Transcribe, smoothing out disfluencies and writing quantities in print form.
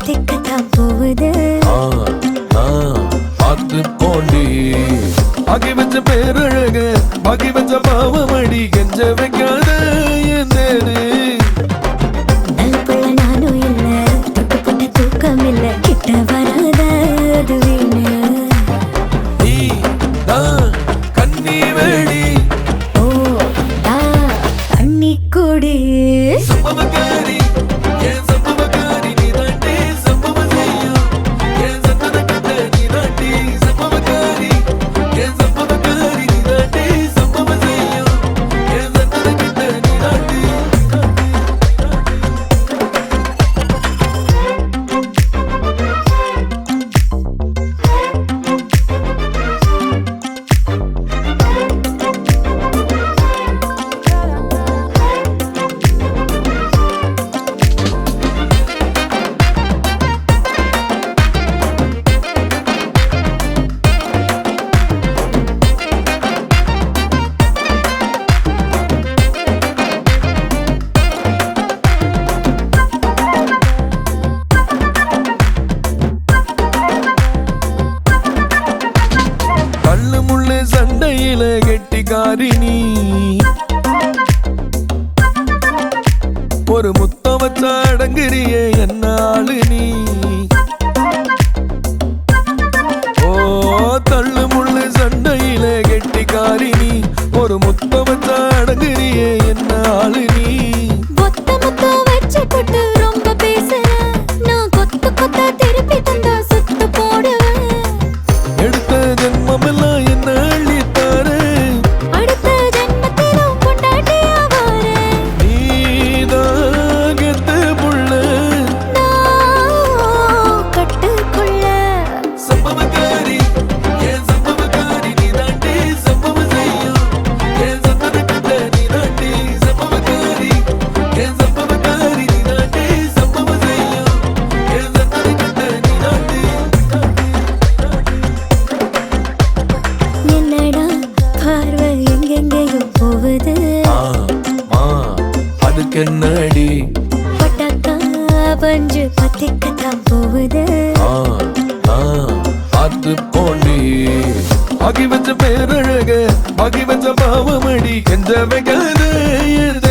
பத்திக்கத்தான் போகுது. பார்த்து போண்டி ஆகி வச்ச பேரழக பாக்கி வச்ச பாவமடி கெஞ்ச வைக்காத என் தேரு. நல்ல நானும் இல்ல தொட்டு போட்ட தூக்கம் இல்ல கிட்ட வராத அது வீணு. நீ தான் கண்ணி வேடி ஓ தா தண்ணி குடி. சம்பவக்காரி என் சம்பவக்காரி நீ தாண்டி சம்பவம் செய்யும் என் சந்தன கட்ட நீ தாண்டி சம்பவக்காரி என் சம்பவக்காரி நீ தாண்டி சம்பவம் செய்யும் என் சந்தன கட்ட நீ தாண்டி. கல்லு முள்ளு சண்டையில கெட்டிக்காரி நீ ஒரு முத்தம் வச்சா அடங்குறியே என்ன ஆளு நீ. ஓ தள்ளு முள்ளு சண்டையில கெட்டிக்காரி நீ ஒரு முத்தம் வச்சா அடங்குறியே என்ன ஆளு நீ. மொத்த மொத்த வச்சு போட்டு ரொம்ப பேசுற நான் கொத்து கொத்தா திருப்பி தந்தா சுத்து போடுவேன். எடுத்த ஜென்மமெல்லாம் என்ன அள்ளித்தார அடுத்த ஜென்மத்திலும் பொண்டாட்டியா வாரேன். நீதான் கெத்து புள்ள நான் கட்டுக்குள்ள சம்பவக்காரி என் சம்பவக்காரி நீ தாண்டி சம்பவம் செய்யும் என் சந்தன கட்ட நீ தாண்டி சம்பவக்காரி என் சம்பவக்காரி நீ தாண்டி சம்பவம் செய்யும் என் சந்தன கட்ட நீ தாண்டி. என்னடா பார்வை எங்கெங்கேயோ போகுது. அதுக்கு என்னடி பட்டாக்கா பஞ்சு பத்திக்கத்தான் போகுது. பார்த்து போண்டி ஆகி வச்ச பேரழக பாக்கி வச்ச பாவமடி கெஞ்ச வைக்காத என்